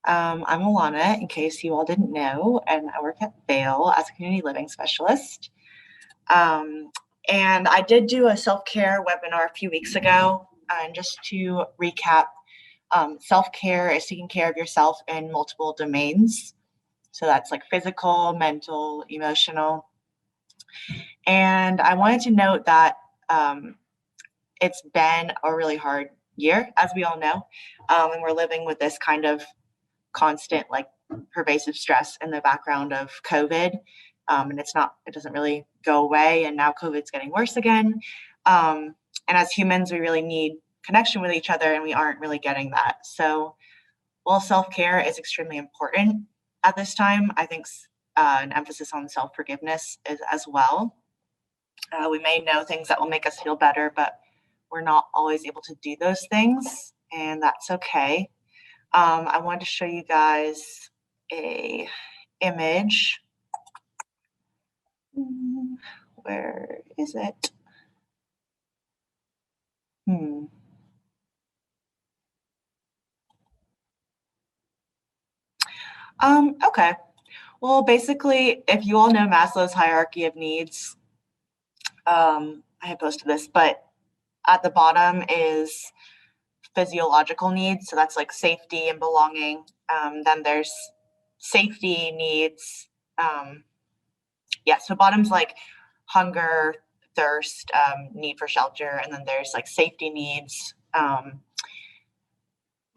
I'm Alana, in case you all didn't know, and I work at Vail as a community living specialist. Um, and I did do a self-care webinar a few weeks ago. And just to recap, self-care is taking care of yourself in multiple domains. So that's like physical, mental, emotional. And I wanted to note that it's been a really hard year, as we all know. And we're living with this kind of constant, like pervasive stress in the background of COVID. And it doesn't really go away. And now COVID's getting worse again. And as humans, we really need connection with each other, and we aren't really getting that. So while self-care is extremely important at this time, I think an emphasis on self-forgiveness is as well. We may know things that will make us feel better, but we're not always able to do those things, and that's okay. I wanted to show you guys a image. Where is it? Okay. Well, basically, if you all know Maslow's hierarchy of needs, I had posted this, but at the bottom is physiological needs. So that's like safety and belonging. Then there's safety needs. So bottom's like hunger, thirst, need for shelter. And then there's like safety needs. Let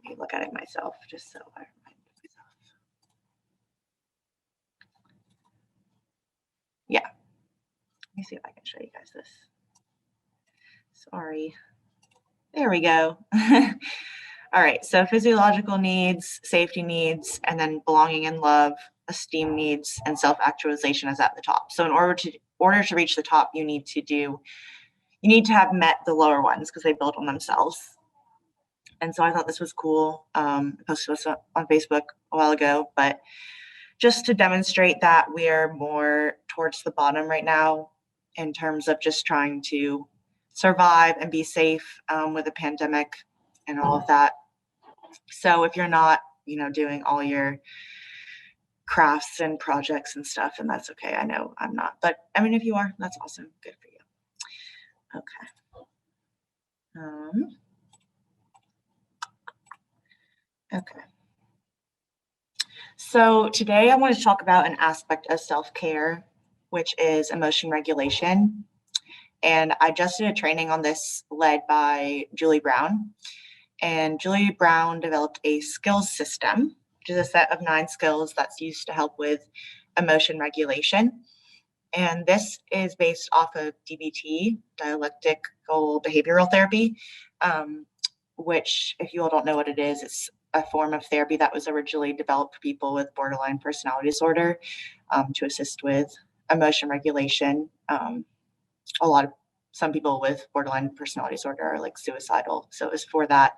me look at it myself just so I remind myself. Yeah. Let me see if I can show you guys this. Sorry. There we go. All right, so physiological needs, safety needs, and then belonging and love, esteem needs, and self-actualization is at the top. So in order to reach the top, you need to have met the lower ones because they build on themselves. And so I thought this was cool. I posted this on Facebook a while ago, but just to demonstrate that we're more towards the bottom right now in terms of just trying to survive and be safe with a pandemic and all of that. So if you're not, doing all your crafts and projects and stuff, and that's okay. I know I'm not, but I mean, if you are, that's awesome. Good for you. Okay. So today I want to talk about an aspect of self-care, which is emotion regulation. And I just did a training on this led by Julie Brown. And Julie Brown developed a skills system, which is a set of 9 skills that's used to help with emotion regulation. And this is based off of DBT, dialectical behavioral therapy, which, if you all don't know what it is, it's a form of therapy that was originally developed for people with borderline personality disorder to assist with emotion regulation. Some people with borderline personality disorder are like suicidal, so it was for that.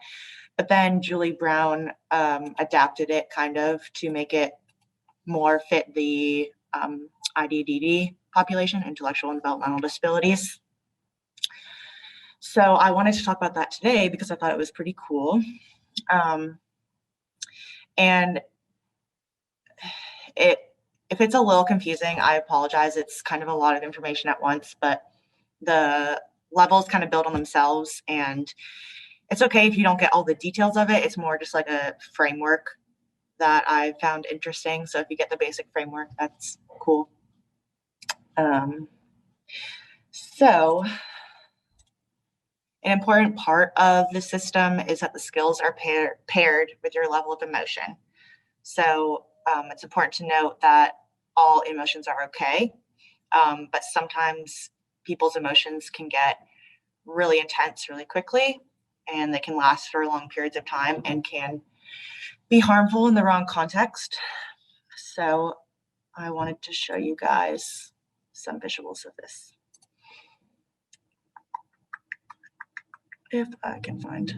But then Julie Brown adapted it kind of to make it more fit the IDDD population, intellectual and developmental disabilities. So I wanted to talk about that today because I thought it was pretty cool. And if it's a little confusing, I apologize. It's kind of a lot of information at once, but the levels kind of build on themselves, and it's okay if you don't get all the details of it. It's more just like a framework that I found interesting. So if you get the basic framework, that's cool. So an important part of the system is that the skills are paired with your level of emotion. So it's important to note that all emotions are okay, but sometimes people's emotions can get really intense really quickly, and they can last for long periods of time and can be harmful in the wrong context. So I wanted to show you guys some visuals of this. If I can find.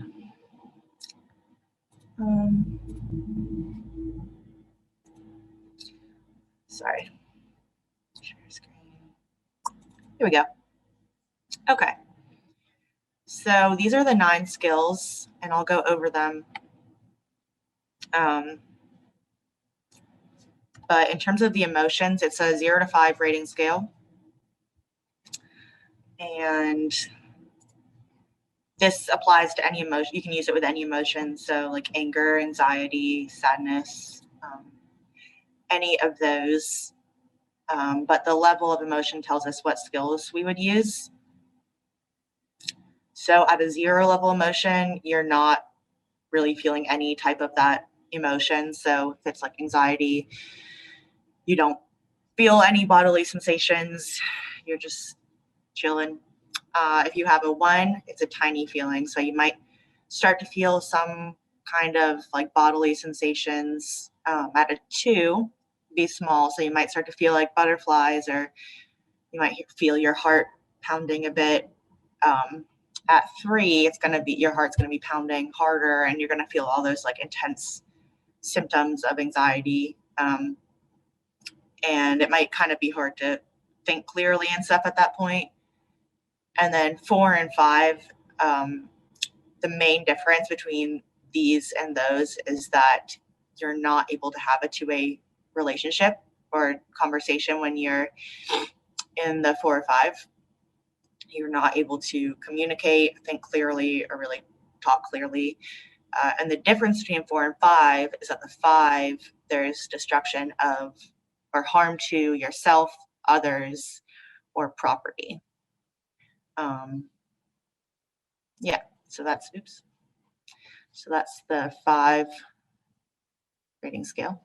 Sorry. Share screen. Here we go. Okay. So these are the 9 skills, and I'll go over them But in terms of the emotions, it's a 0 to 5 rating scale. And this applies to any emotion. You can use it with any emotion. So like anger, anxiety, sadness, any of those. But the level of emotion tells us what skills we would use. So at a 0 level emotion, you're not really feeling any type of that emotion. So if it's like anxiety, you don't feel any bodily sensations. You're just chilling. If you have a 1, it's a tiny feeling. So you might start to feel some kind of like bodily sensations. At a 2, be small. So you might start to feel like butterflies, or you might feel your heart pounding a bit. At 3, it's going to be, your heart's going to be pounding harder, and you're going to feel all those like intense symptoms of anxiety. And it might kind of be hard to think clearly and stuff at that point. And then 4 and 5, the main difference between these and those is that you're not able to have a two-way relationship or conversation when you're in the 4 or 5. You're not able to communicate, think clearly, or really talk clearly. And the difference between 4 and 5 is that the 5, there's destruction of or harm to yourself, others, or property. Yeah, so that's, oops. So that's the 5 rating scale.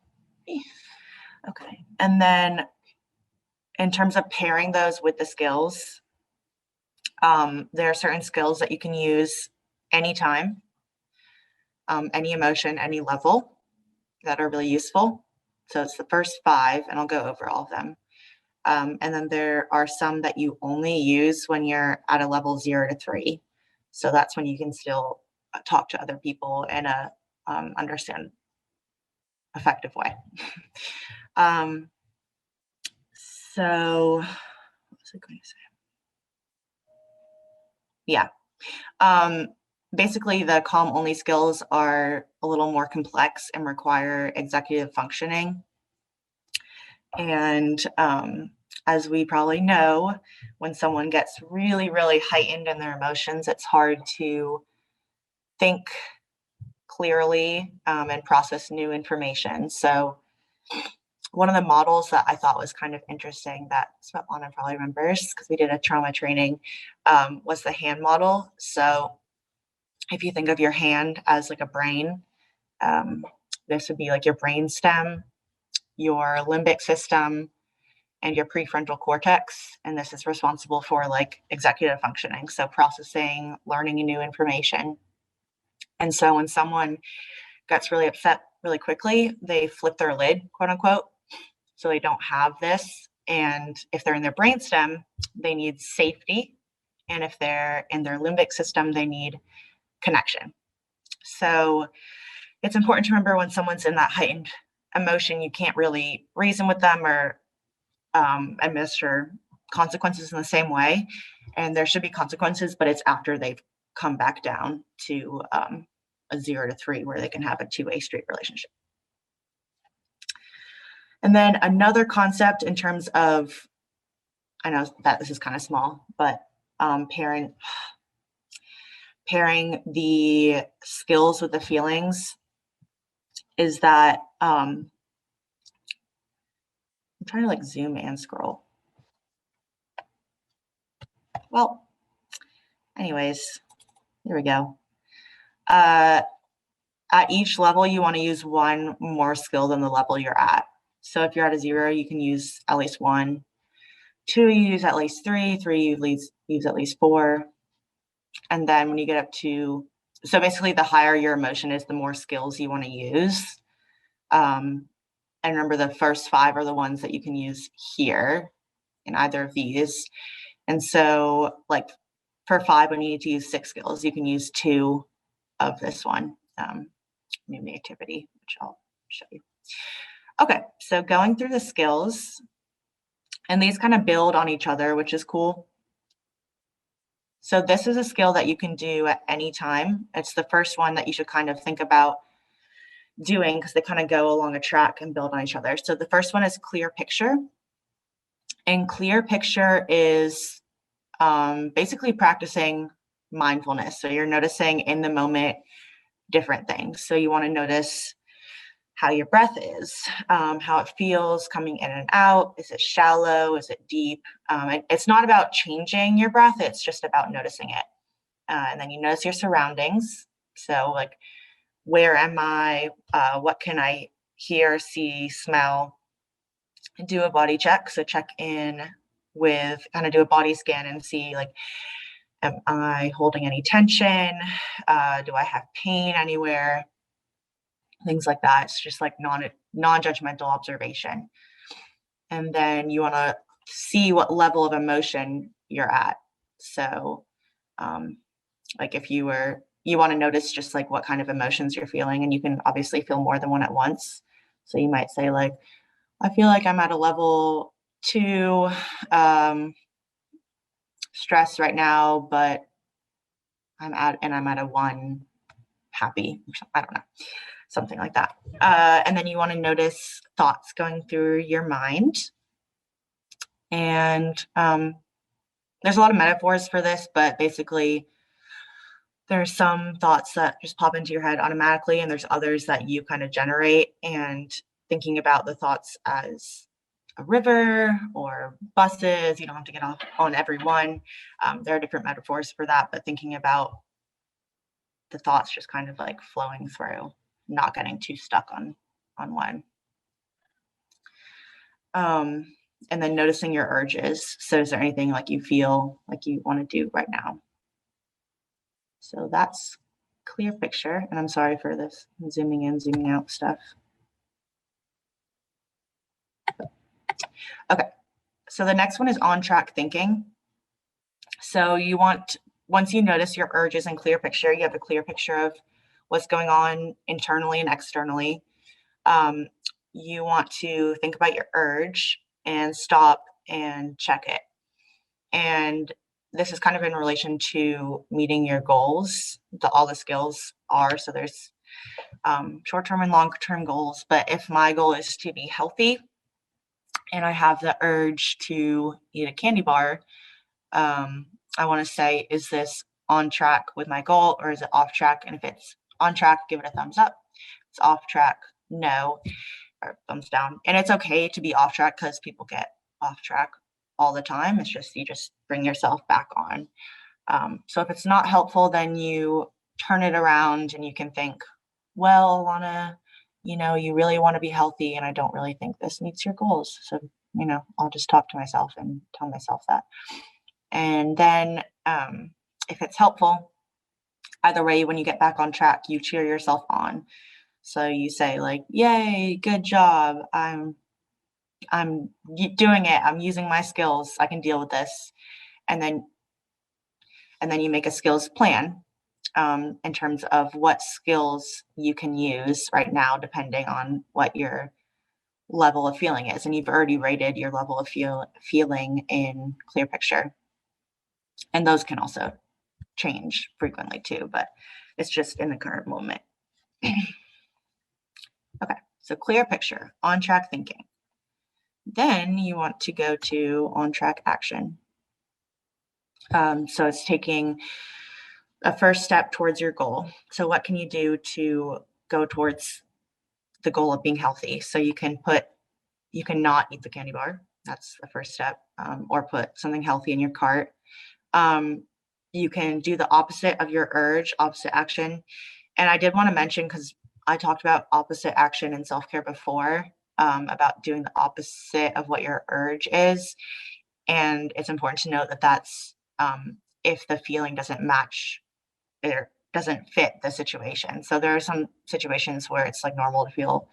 Okay, and then in terms of pairing those with the skills, there are certain skills that you can use anytime, any emotion, any level, that are really useful. So it's the first 5, and I'll go over all of them. And then there are some that you only use when you're at a level 0 to 3. So that's when you can still talk to other people in a understand effective way. So what was I going to say? Yeah. Basically, the calm only skills are a little more complex and require executive functioning. And as we probably know, when someone gets really, really heightened in their emotions, it's hard to think clearly and process new information. So one of the models that I thought was kind of interesting that Svetlana probably remembers, because we did a trauma training, was the hand model. So if you think of your hand as like a brain, this would be like your brain stem, your limbic system, and your prefrontal cortex. And this is responsible for like executive functioning, so processing, learning new information. And so when someone gets really upset really quickly, they flip their lid, quote unquote. So they don't have this. And if they're in their brainstem, they need safety. And if they're in their limbic system, they need connection. So it's important to remember when someone's in that heightened emotion, you can't really reason with them or administer consequences in the same way. And there should be consequences, but it's after they've come back down to a 0 to 3 where they can have a two-way straight relationship. And then another concept in terms of, I know that this is kind of small, but pairing the skills with the feelings is that I'm trying to like zoom and scroll. Well, anyways, here we go. At each level, you want to use one more skill than the level you're at. So if you're at a 0, you can use at least 1. 2, you use at least 3. 3, you use at least 4. And then when you get up to, so basically the higher your emotion is, the more skills you want to use. And remember, the first 5 are the ones that you can use here in either of these. And so like for 5, when you need to use 6 skills, you can use 2 of this one, new activity, which I'll show you. Okay, so going through the skills, and these kind of build on each other, which is cool. So this is a skill that you can do at any time. It's the first one that you should kind of think about doing, because they kind of go along a track and build on each other. So the first one is clear picture. And clear picture is basically practicing mindfulness. So you're noticing in the moment different things. So you want to notice how your breath is, how it feels coming in and out. Is it shallow? Is it deep? It's not about changing your breath. It's just about noticing it. And then you notice your surroundings. So like, where am I? What can I hear, see, smell? Do a body check. So check in with, kind of do a body scan and see, like, am I holding any tension? Do I have pain anywhere? Things like that. It's just like non-judgmental observation. And then you want to see what level of emotion you're at. So like if you want to notice just like what kind of emotions you're feeling, and you can obviously feel more than one at once. So you might say like, I feel like I'm at a level 2 stress right now, but I'm at a 1 happy. I don't know, something like that. And then you want to notice thoughts going through your mind. And there's a lot of metaphors for this, but basically there's some thoughts that just pop into your head automatically, and there's others that you kind of generate, and thinking about the thoughts as a river or buses. You don't have to get off on every one. There are different metaphors for that, but thinking about the thoughts just kind of like flowing through, not getting too stuck on one. And then noticing your urges. So is there anything like you feel like you want to do right now? So that's clear picture. And I'm sorry for this zooming in, zooming out stuff. Okay, so the next one is on track thinking. So you want, once you notice your urges in clear picture, you have a clear picture of what's going on internally and externally. You want to think about your urge and stop and check it. And this is kind of in relation to meeting your goals. All the skills are, so there's short-term and long-term goals. But if my goal is to be healthy and I have the urge to eat a candy bar, I want to say, is this on track with my goal, or is it off track? And if it's on track, give it a thumbs up. If it's off track, no, or thumbs down. And it's okay to be off track, because people get off track all the time. It's just, you just bring yourself back on. So if it's not helpful, then you turn it around and you can think, well, Alana, you really want to be healthy, and I don't really think this meets your goals. So, I'll just talk to myself and tell myself that. And then if it's helpful, either way, when you get back on track, you cheer yourself on. So you say like, yay, good job. I'm doing it. I'm using my skills. I can deal with this. And then you make a skills plan in terms of what skills you can use right now, depending on what your level of feeling is. And you've already rated your level of feeling in clear picture. And those can also change frequently too, but it's just in the current moment. Okay, so clear picture, on track thinking. Then you want to go to on track action. So it's taking a first step towards your goal. So what can you do to go towards the goal of being healthy? So you can not eat the candy bar. That's the first step, or put something healthy in your cart. You can do the opposite of your urge, opposite action. And I did want to mention, because I talked about opposite action in self-care before, about doing the opposite of what your urge is. And it's important to note that that's if the feeling doesn't match or doesn't fit the situation. So there are some situations where it's like normal to feel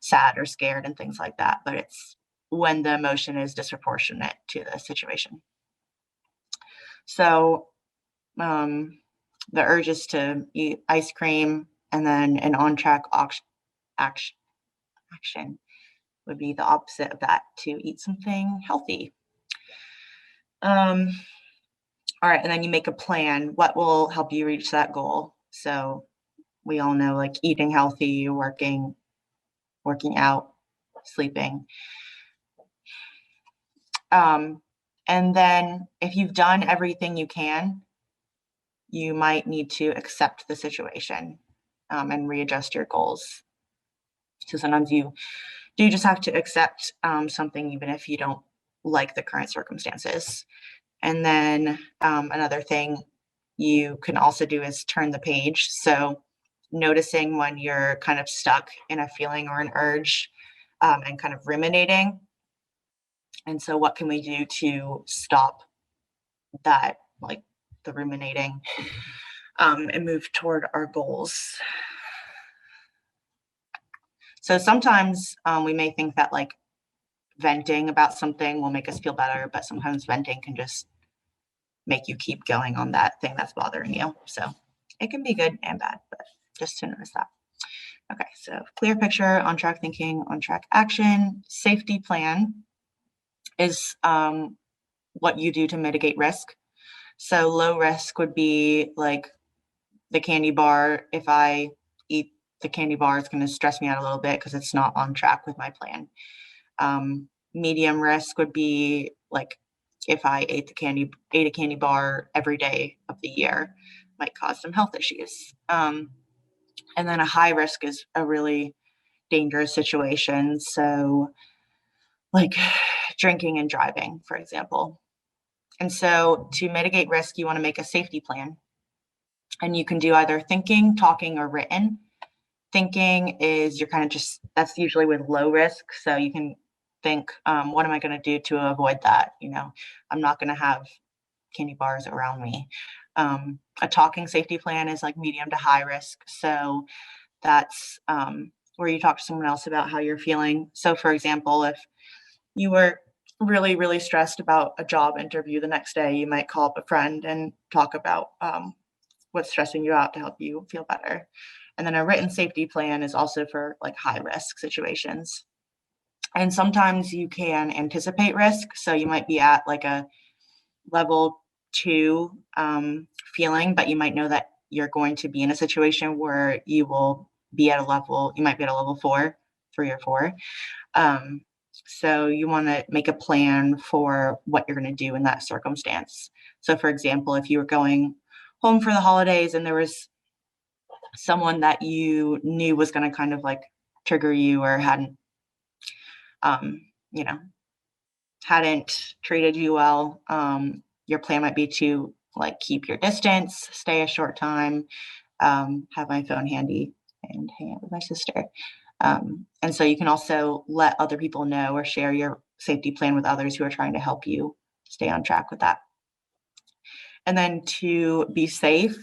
sad or scared and things like that, but it's when the emotion is disproportionate to the situation. So the urge is to eat ice cream, and then an on-track action would be the opposite of that, to eat something healthy. All right, and then you make a plan. What will help you reach that goal? So we all know, like eating healthy, working out, sleeping. And then if you've done everything you can, you might need to accept the situation and readjust your goals. So sometimes you do just have to accept something, even if you don't like the current circumstances. And then another thing you can also do is turn the page. So noticing when you're kind of stuck in a feeling or an urge and kind of ruminating. And so what can we do to stop that, like the ruminating, and move toward our goals? So sometimes we may think that like venting about something will make us feel better, but sometimes venting can just make you keep going on that thing that's bothering you. So it can be good and bad, but just to notice that. Okay, so clear picture, on track thinking, on track action. Safety plan is what you do to mitigate risk. So low risk would be like the candy bar. If I eat the candy bar, it's going to stress me out a little bit because it's not on track with my plan. Medium risk would be like if I ate a candy bar every day of the year, might cause some health issues. And then a high risk is a really dangerous situation. So like drinking and driving, for example. And so to mitigate risk, you want to make a safety plan. And you can do either thinking, talking, or written. Thinking is you're kind of just, that's usually with low risk. So you can think, what am I going to do to avoid that? You know, I'm not going to have candy bars around me. A talking safety plan is like medium to high risk. So that's where you talk to someone else about how you're feeling. So for example, if you were really, really stressed about a job interview the next day, you might call up a friend and talk about what's stressing you out to help you feel better. And then a written safety plan is also for like high risk situations. And sometimes you can anticipate risk. So you might be at like a level 2 feeling, but you might know that you're going to be in a situation where you will be at a level, you might be at a level 4, 3 or 4. So you want to make a plan for what you're going to do in that circumstance. So for example, if you were going home for the holidays and there was someone that you knew was going to kind of like trigger you or hadn't, you know, hadn't treated you well, your plan might be to like keep your distance, stay a short time, have my phone handy and hang out with my sister. And so you can also let other people know or share your safety plan with others who are trying to help you stay on track with that. And then to be safe,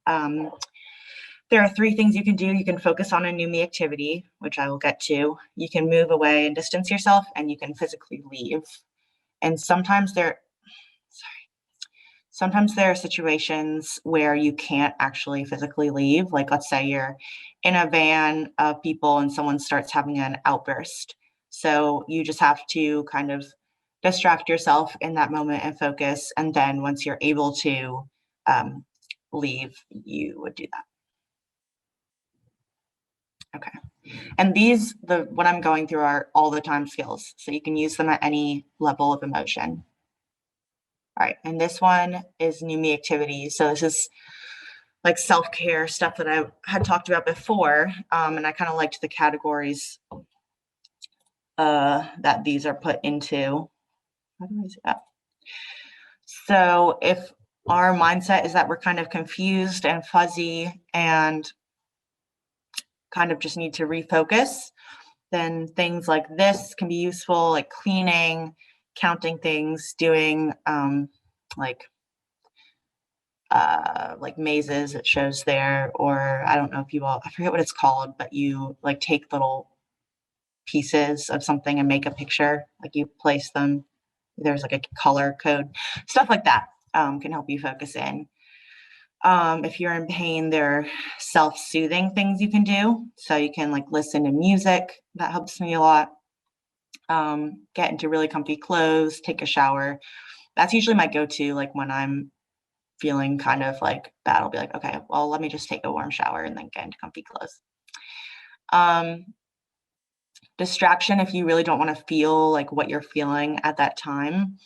there are 3 things you can do. You can focus on a new me activity, which I will get to. You can move away and distance yourself, and you can physically leave. And sometimes there are situations where you can't actually physically leave. Like let's say you're in a van of people and someone starts having an outburst. So you just have to kind of distract yourself in that moment and focus. And then once you're able to leave, you would do that. Okay. And what I'm going through are all the time skills. So you can use them at any level of emotion. All right. And this one is new me activities. So this is like self-care stuff that I had talked about before. And I kind of liked the categories that these are put into. How do I say that? So if our mindset is that we're kind of confused and fuzzy and kind of just need to refocus, then things like this can be useful, like cleaning, counting things, doing like mazes, it shows there, or I don't know if I forget what it's called, but you like take little pieces of something and make a picture, like you place them, there's like a color code, stuff like that can help you focus in. If you're in pain, there are self-soothing things you can do. So you can like listen to music, that helps me a lot. Get into really comfy clothes, take a shower. That's usually my go-to, like when I'm feeling kind of like bad, I'll be like, okay, well, let me just take a warm shower and then get into comfy clothes. Um, Distraction, if you really don't want to feel like what you're feeling at that time,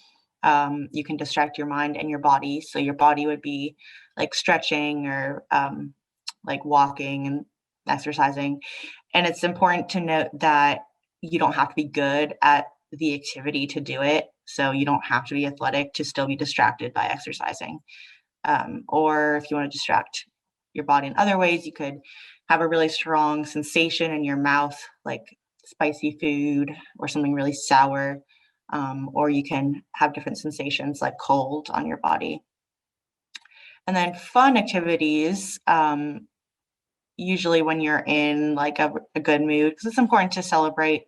you can distract your mind and your body. So your body would be like stretching or like walking and exercising. And it's important to note that you don't have to be good at the activity to do it. So you don't have to be athletic to still be distracted by exercising. Or if you want to distract your body in other ways, you could have a really strong sensation in your mouth, like spicy food or something really sour. Or you can have different sensations like cold on your body. And then fun activities, usually when you're in like a good mood, because it's important to celebrate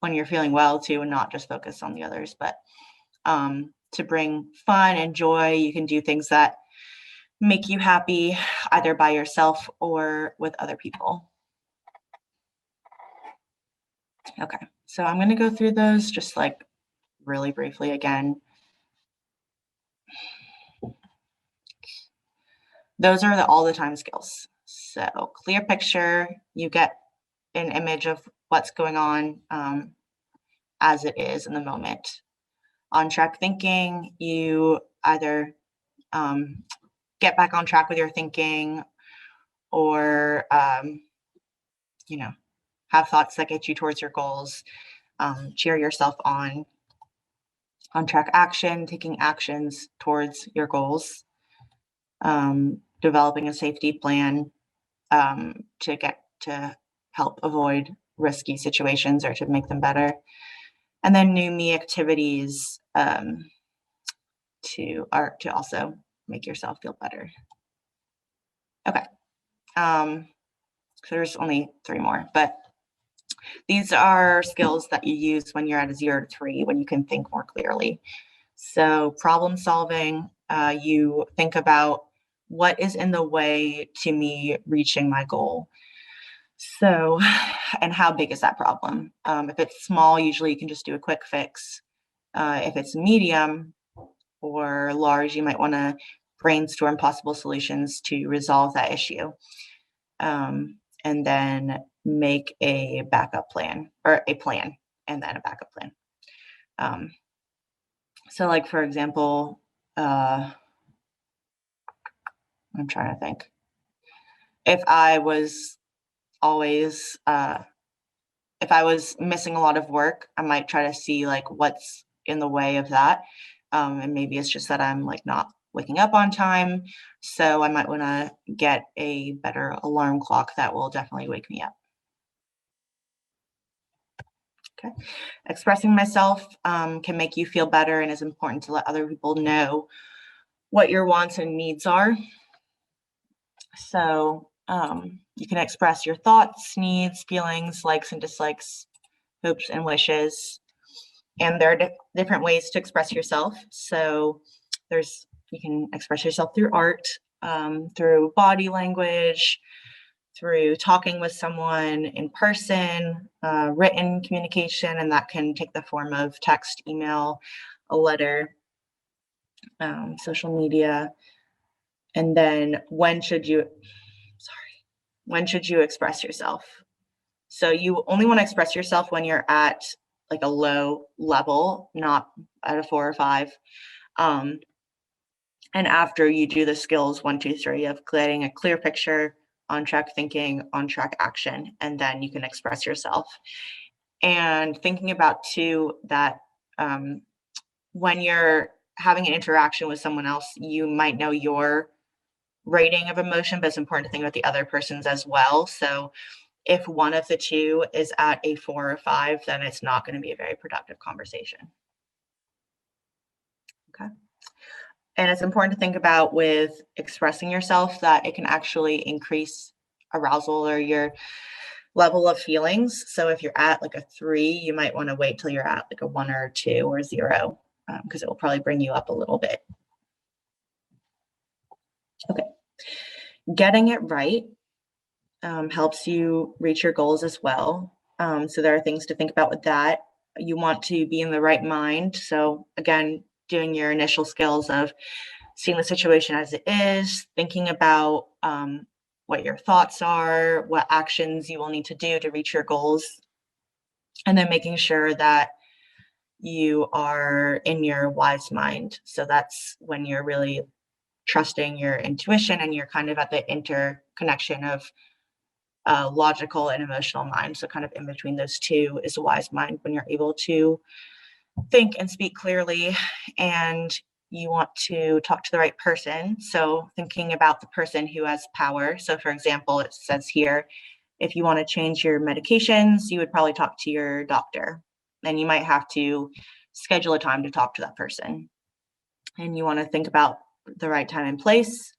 when you're feeling well too, and not just focus on the others, but to bring fun and joy, you can do things that make you happy either by yourself or with other people. Okay, so I'm going to go through those just like really briefly again. Those are all the time skills. So clear picture, you get an image of what's going on as it is in the moment. On track thinking, you either get back on track with your thinking or, have thoughts that get you towards your goals, cheer yourself on. On track action, taking actions towards your goals, developing a safety plan to help avoid risky situations or to make them better. And then new me activities to also make yourself feel better. Okay. So there's only 3 more, but these are skills that you use when you're at a 0 to 3, when you can think more clearly. So problem solving, you think about what is in the way to me reaching my goal. So, and how big is that problem? If it's small, usually you can just do a quick fix. If it's medium or large, you might want to brainstorm possible solutions to resolve that issue. And then make a backup plan or a plan and then a backup plan. So like, for example, I'm trying to think. If I was always, if I was missing a lot of work, I might try to see like what's in the way of that. And maybe it's just that I'm like not waking up on time. So I might want to get a better alarm clock that will definitely wake me up. Okay. Expressing myself can make you feel better, and it's important to let other people know what your wants and needs are. So you can express your thoughts, needs, feelings, likes and dislikes, hopes and wishes. And there are different ways to express yourself. So you can express yourself through art, through body language, through talking with someone in person, written communication, and that can take the form of text, email, a letter, social media. And then when should you express yourself? So you only want to express yourself when you're at like a low level, not at a 4 or 5. And after you do the skills 1, 2, 3 of getting a clear picture, on track thinking, on track action, and then you can express yourself. And thinking about too that when you're having an interaction with someone else, you might know your rating of emotion, but it's important to think about the other person's as well. So if one of the two is at a 4 or 5, then it's not going to be a very productive conversation. Okay. And it's important to think about with expressing yourself that it can actually increase arousal or your level of feelings. So if you're at like a 3, you might want to wait till you're at like a 1 or a 2 or 0, because it will probably bring you up a little bit. Okay. Getting it right helps you reach your goals as well. So there are things to think about with that. You want to be in the right mind. So again, doing your initial skills of seeing the situation as it is, thinking about what your thoughts are, what actions you will need to do to reach your goals, and then making sure that you are in your wise mind. So that's when you're really trusting your intuition and you're kind of at the interconnection of logical and emotional mind. So kind of in between those two is a wise mind, when you're able to think and speak clearly and you want to talk to the right person. So thinking about the person who has power. So for example, it says here, if you want to change your medications, you would probably talk to your doctor. And you might have to schedule a time to talk to that person. And you want to think about the right time and place.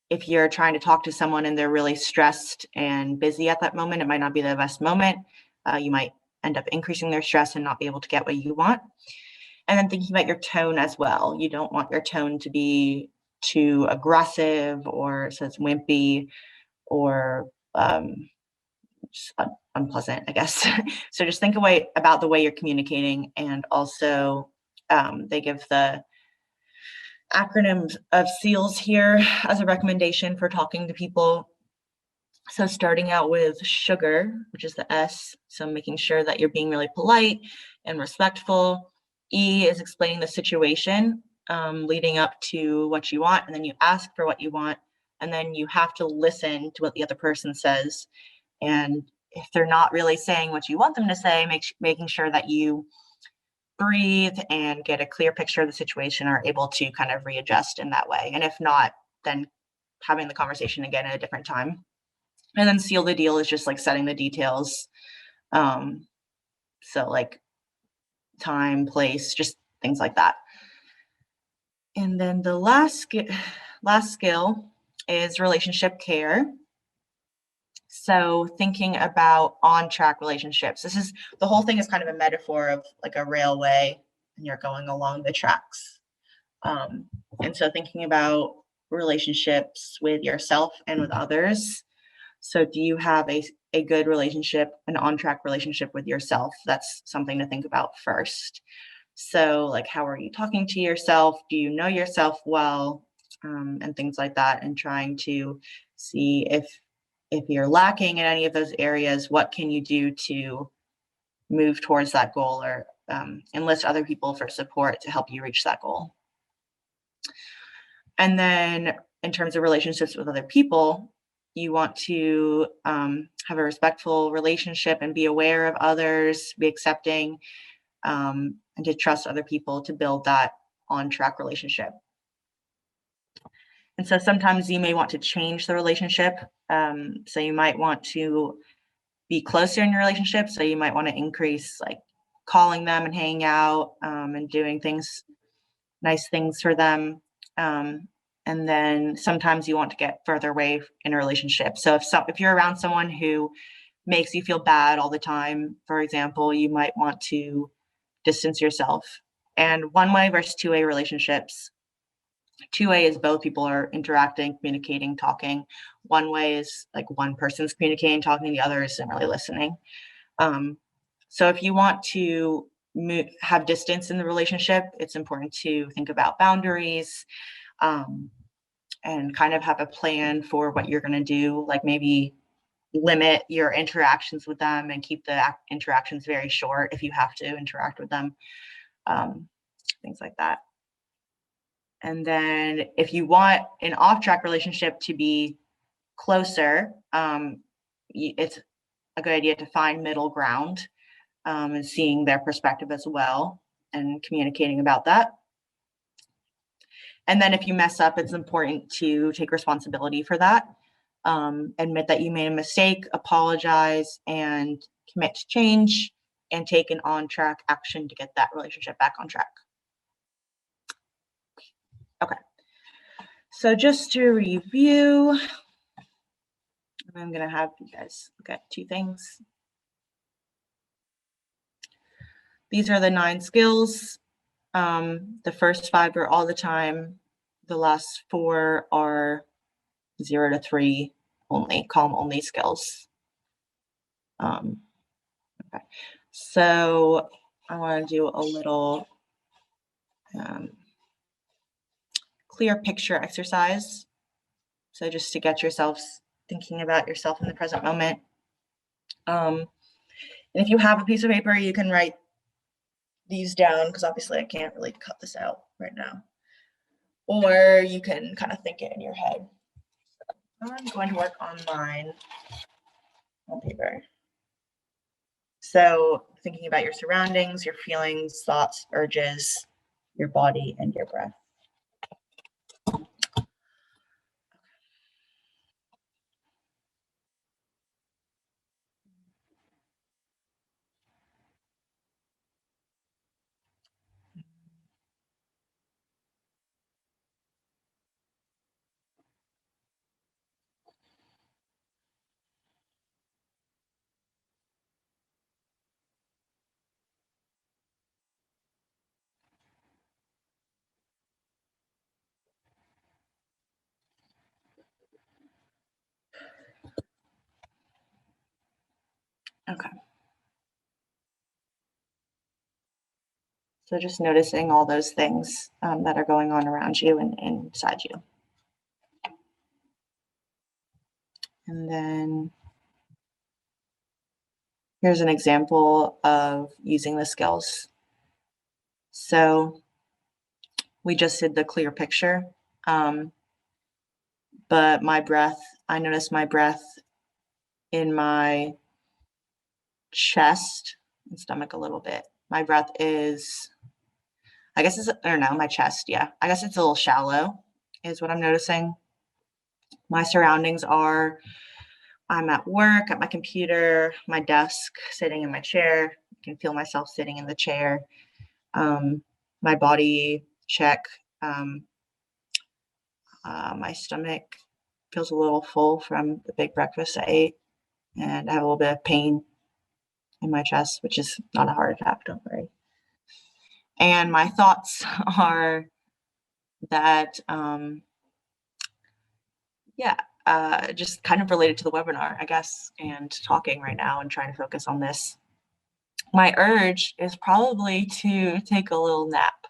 If you're trying to talk to someone and they're really stressed and busy at that moment, it might not be the best moment. You might end up increasing their stress and not be able to get what you want. And then thinking about your tone as well. You don't want your tone to be too aggressive, or it says wimpy, or just unpleasant, I guess. So just think about the way you're communicating. And also they give the acronyms of SEALs here as a recommendation for talking to people. So starting out with sugar, which is the S, so making sure that you're being really polite and respectful. E is explaining the situation leading up to what you want, and then you ask for what you want, and then you have to listen to what the other person says. And if they're not really saying what you want them to say, making sure that you breathe and get a clear picture of the situation, are able to kind of readjust in that way. And if not, then having the conversation again at a different time. And then seal the deal is just like setting the details. So like time, place, just things like that. And then the last skill is relationship care. So thinking about on-track relationships. The whole thing is kind of a metaphor of like a railway, and you're going along the tracks. And so thinking about relationships with yourself and with others. So do you have a good relationship, an on-track relationship with yourself? That's something to think about first. So like, how are you talking to yourself? Do you know yourself well? And things like that, and trying to see if you're lacking in any of those areas, what can you do to move towards that goal, or enlist other people for support to help you reach that goal. And then in terms of relationships with other people, you want to have a respectful relationship and be aware of others, be accepting, and to trust other people to build that on-track relationship. And so sometimes you may want to change the relationship. So you might want to be closer in your relationship. So you might want to increase like calling them and hanging out, and doing nice things for them. And then sometimes you want to get further away in a relationship. So if you're around someone who makes you feel bad all the time, for example, you might want to distance yourself. And one-way versus two-way relationships. Two-way is both people are interacting, communicating, talking. One-way is like one person's communicating, talking, the other isn't really listening. So if you want to have distance in the relationship, it's important to think about boundaries, and kind of have a plan for what you're going to do, like maybe limit your interactions with them and keep the interactions very short if you have to interact with them, things like that. And then if you want an off-track relationship to be closer, it's a good idea to find middle ground, and seeing their perspective as well and communicating about that. And then if you mess up, it's important to take responsibility for that. Admit that you made a mistake, apologize, and commit to change, and take an on-track action to get that relationship back on track. Okay. So just to review, I'm going to have you guys look at two things. These are the 9 skills. The first 5 are all the time. The last 4 are 0 to 3 only, calm only skills. Okay. So I want to do a little clear picture exercise. So just to get yourselves thinking about yourself in the present moment. And if you have a piece of paper, you can write these down, because obviously I can't really cut this out right now. Or you can kind of think it in your head. I'm going to work on mine on paper. So thinking about your surroundings, your feelings, thoughts, urges, your body, and your breath. Okay. So just noticing all those things that are going on around you and inside you. And then here's an example of using the skills. So we just did the clear picture, but my breath, I noticed my breath in my chest and stomach a little bit. My breath is, I guess it's, I don't know, my chest, yeah. I guess it's a little shallow is what I'm noticing. My surroundings are, I'm at work, at my computer, my desk, sitting in my chair. I can feel myself sitting in the chair. My body, check. My stomach feels a little full from the big breakfast I ate, and I have a little bit of pain in my chest, which is not a heart attack, don't worry. And my thoughts are that, just kind of related to the webinar, I guess, and talking right now and trying to focus on this. My urge is probably to take a little nap.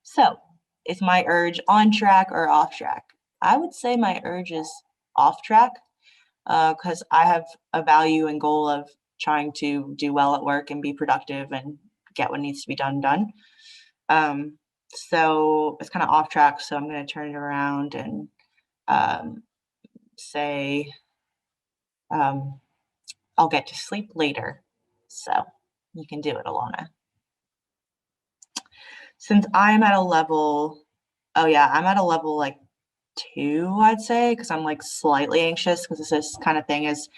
So, is my urge on track or off track? I would say my urge is off track, because I have a value and goal of trying to do well at work and be productive and get what needs to be done. So it's kind of off track. So I'm going to turn it around and say I'll get to sleep later. So you can do it, Alana. Since I'm at a level, oh yeah, I'm at a level like 2, I'd say, because I'm like slightly anxious because this kind of thing is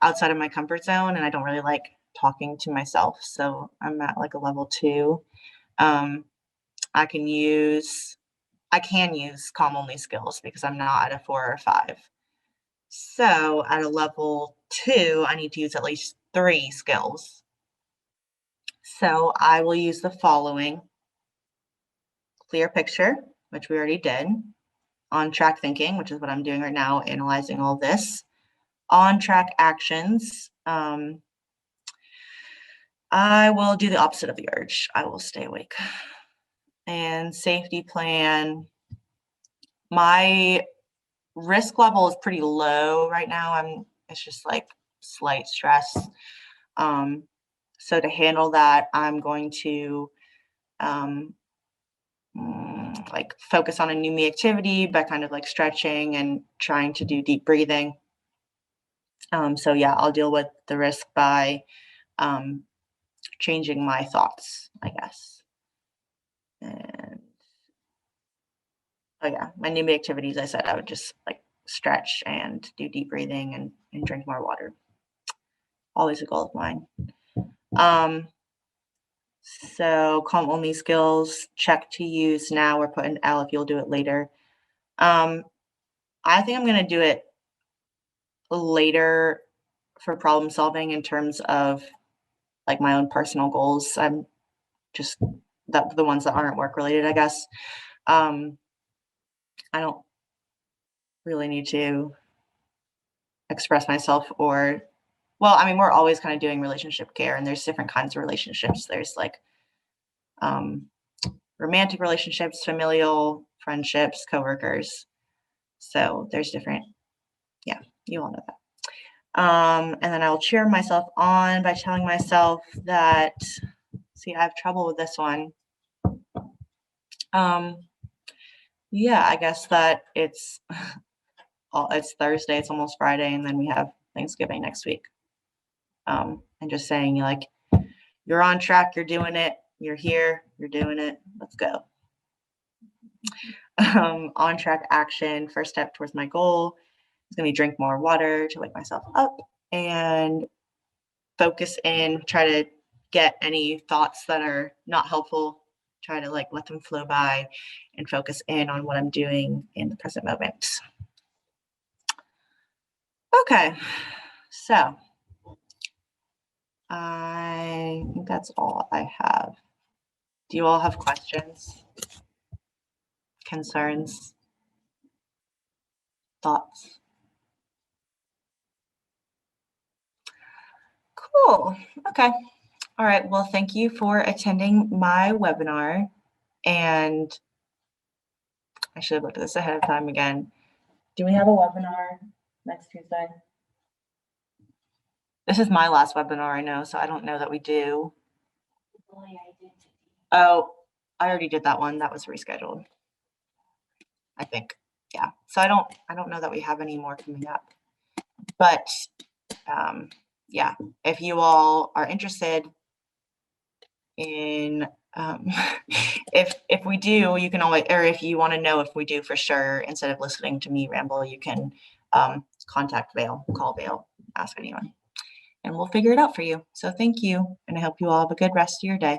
outside of my comfort zone and I don't really like talking to myself. So I'm at like a level 2. I can use calm only skills because I'm not at a 4 or 5. So at a level 2, I need to use at least 3 skills. So I will use the following: clear picture, which we already did; on track thinking, which is what I'm doing right now, analyzing all this; on track actions. I will do the opposite of the urge. I will stay awake. And safety plan. My risk level is pretty low right now. It's just like slight stress. So to handle that, I'm going to like focus on a new me activity by kind of like stretching and trying to do deep breathing. So yeah, I'll deal with the risk by changing my thoughts, I guess. And oh yeah, my new me activities, I said I would just like stretch and do deep breathing and drink more water. Always a goal of mine. So calm only skills, check to use now, or put an L if you'll do it later. I think I'm going to do it later for problem solving in terms of like my own personal goals. I'm just the ones that aren't work related, I guess. I don't really need to express myself or, well, I mean, we're always kind of doing relationship care, and there's different kinds of relationships. There's like romantic relationships, familial, friendships, coworkers. So there's different, yeah, you all know that. And then I'll cheer myself on by telling myself that, see, I have trouble with this one. Yeah, I guess that it's Thursday, it's almost Friday, and then we have Thanksgiving next week. And just saying, like, you're on track, you're doing it, you're here, you're doing it, let's go. On track action, first step towards my goal is going to be drink more water to wake myself up and focus in, try to get any thoughts that are not helpful, try to like let them flow by and focus in on what I'm doing in the present moment. Okay, so I think that's all I have. Do you all have questions, concerns, thoughts? Cool. Okay. All right. Well, thank you for attending my webinar. And I should have looked at this ahead of time again. Do we have a webinar next Tuesday? This is my last webinar, I know, so I don't know that we do. Oh, I already did that one. That was rescheduled, I think. Yeah. So I don't know that we have any more coming up. But yeah, if you all are interested in if we do, you can always, or if you want to know if we do for sure, instead of listening to me ramble, you can contact Vail, call Vail, ask anyone, and we'll figure it out for you. So thank you, and I hope you all have a good rest of your day.